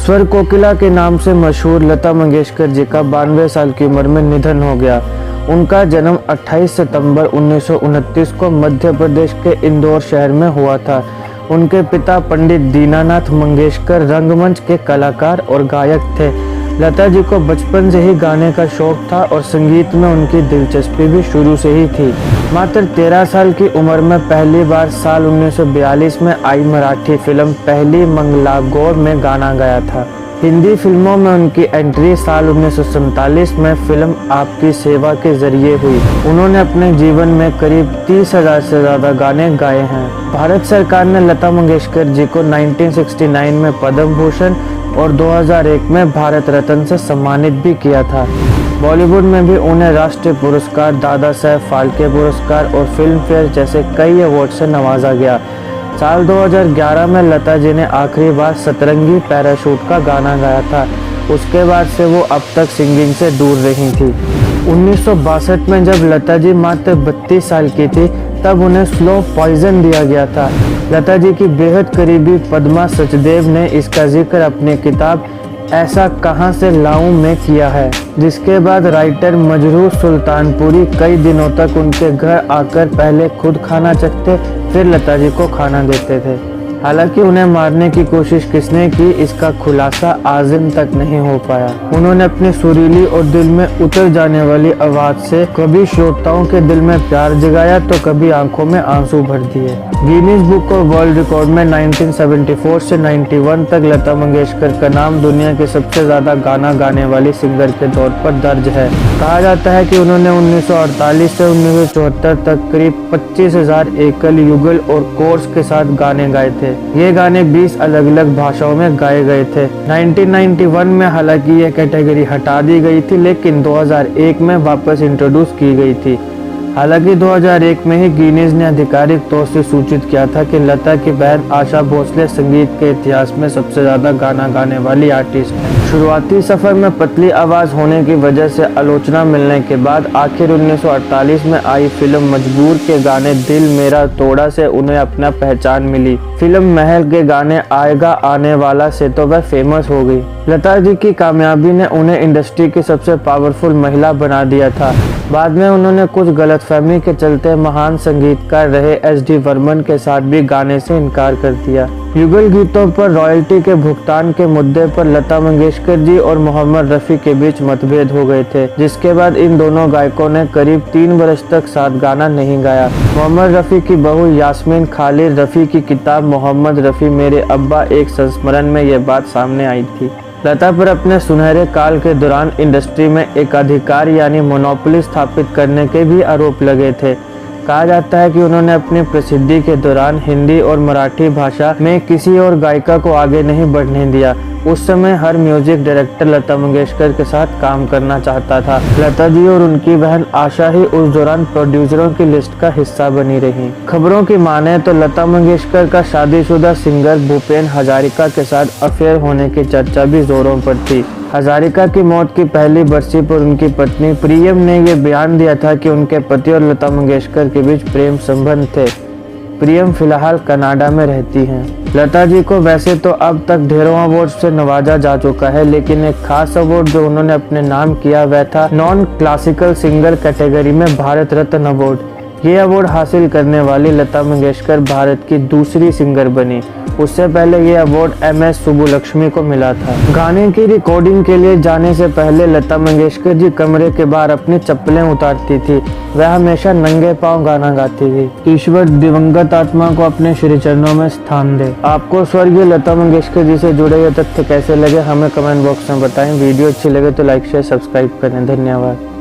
स्वर कोकिला के नाम से मशहूर लता मंगेशकर जी का 92 साल की उम्र में निधन हो गया। उनका जन्म 28 सितंबर 1929 को मध्य प्रदेश के इंदौर शहर में हुआ था। उनके पिता पंडित दीनानाथ मंगेशकर रंगमंच के कलाकार और गायक थे। लता जी को बचपन से ही गाने का शौक था और संगीत में उनकी दिलचस्पी भी शुरू से ही थी। मात्र 13 साल की उम्र में पहली बार साल 1942 में आई मराठी फिल्म पहली मंगलागौर में गाना गाया था। हिंदी फिल्मों में उनकी एंट्री साल 1947 में फिल्म आपकी सेवा के जरिए हुई। उन्होंने अपने जीवन में करीब 30,000 से ज़्यादा गाने गाए हैं। भारत सरकार ने लता मंगेशकर जी को 1969 में पद्म भूषण और 2001 में भारत रत्न से सम्मानित भी किया था। बॉलीवुड में भी उन्हें राष्ट्रीय पुरस्कार, दादा साहेब फाल्के पुरस्कार और फिल्म फेयर जैसे कई अवार्ड से नवाजा गया। साल 2011 में लता जी ने आखिरी बार सतरंगी पैराशूट का गाना गाया था। उसके बाद से वो अब तक सिंगिंग से दूर रही थी। 1962 में जब लता जी मात्र 32 साल की थी तब उन्हें स्लो पॉइजन दिया गया था। लता जी की बेहद करीबी पद्मा सचदेव ने इसका जिक्र अपनी किताब ऐसा कहां से लाऊं में किया है, जिसके बाद राइटर मजरूह सुल्तानपुरी कई दिनों तक उनके घर आकर पहले खुद खाना चखते फिर लता जी को खाना देते थे। हालांकि उन्हें मारने की कोशिश किसने की, इसका खुलासा आज दिन तक नहीं हो पाया। उन्होंने अपनी सुरीली और दिल में उतर जाने वाली आवाज से कभी श्रोताओं के दिल में प्यार जगाया तो कभी आंखों में आंसू भर दिए। Guinness book of world record में 1974 से 91 तक लता मंगेशकर का नाम दुनिया के सबसे ज्यादा गाना गाने वाली सिंगर के तौर पर दर्ज है। कहा जाता है कि उन्होंने 1948 से 1974 तक करीब 25,000 एकल, युगल और कोर्स के साथ गाने गाए थे। ये गाने 20 अलग अलग भाषाओं में गाए गए थे। 1991 में हालांकि ये कैटेगरी हटा दी गई थी, लेकिन 2001 में वापस इंट्रोड्यूस की गई थी। हालांकि 2001 में ही गिनीज ने आधिकारिक तौर से सूचित किया था कि लता की बहन आशा भोसले संगीत के इतिहास में सबसे ज्यादा गाना गाने वाली आर्टिस्ट है। शुरुआती सफर में पतली आवाज होने की वजह से आलोचना मिलने के बाद आखिर 1948 में आई फिल्म मजबूर के गाने दिल मेरा तोड़ा से उन्हें अपना पहचान मिली। फिल्म महल के गाने आएगा आने वाला से तो वह फेमस हो गई। लता जी की कामयाबी ने उन्हें इंडस्ट्री की सबसे पावरफुल महिला बना दिया था। बाद में उन्होंने कुछ गलतफहमी के चलते महान संगीतकार रहे SD बर्मन के साथ भी गाने से इनकार कर दिया। युगल गीतों पर रॉयल्टी के भुगतान के मुद्दे पर लता मंगेशकर जी और मोहम्मद रफ़ी के बीच मतभेद हो गए थे, जिसके बाद इन दोनों गायकों ने करीब 3 वर्ष तक साथ गाना नहीं गाया। मोहम्मद रफ़ी की बहू यास्मीन खालिद रफ़ी की किताब मोहम्मद रफ़ी मेरे अब्बा एक संस्मरण में ये बात सामने आई थी। लता पर अपने सुनहरे काल के दौरान इंडस्ट्री में एकाधिकार यानी मोनोपोली स्थापित करने के भी आरोप लगे थे। कहा जाता है कि उन्होंने अपनी प्रसिद्धि के दौरान हिंदी और मराठी भाषा में किसी और गायिका को आगे नहीं बढ़ने दिया। उस समय हर म्यूजिक डायरेक्टर लता मंगेशकर के साथ काम करना चाहता था। लता जी और उनकी बहन आशा ही उस दौरान प्रोड्यूसरों की लिस्ट का हिस्सा बनी रही। खबरों की माने तो लता मंगेशकर का शादीशुदा सिंगर भूपेन हजारिका के साथ अफेयर होने की चर्चा भी जोरों पर थी। हजारिका की मौत की पहली बरसी पर उनकी पत्नी प्रियम ने यह बयान दिया था कि उनके पति और लता मंगेशकर के बीच प्रेम संबंध थे। प्रियम फिलहाल कनाडा में रहती हैं। लता जी को वैसे तो अब तक ढेरों अवार्ड से नवाजा जा चुका है, लेकिन एक खास अवार्ड जो उन्होंने अपने नाम किया वह था नॉन क्लासिकल सिंगर कैटेगरी में भारत रत्न अवार्ड। ये अवार्ड हासिल करने वाली लता मंगेशकर भारत की दूसरी सिंगर बनी। उससे पहले ये अवार्ड MS सुब्बुलक्ष्मी को मिला था। गाने की रिकॉर्डिंग के लिए जाने से पहले लता मंगेशकर जी कमरे के बाहर अपनी चप्पलें उतारती थी। वह हमेशा नंगे पांव गाना गाती थी। ईश्वर दिवंगत आत्मा को अपने श्री चरणों में स्थान दे। आपको स्वर्गीय लता मंगेशकर जी से जुड़े ये तथ्य कैसे लगे हमें कमेंट बॉक्स में बताएं। वीडियो अच्छी लगे तो लाइक शेयर सब्सक्राइब करें। धन्यवाद।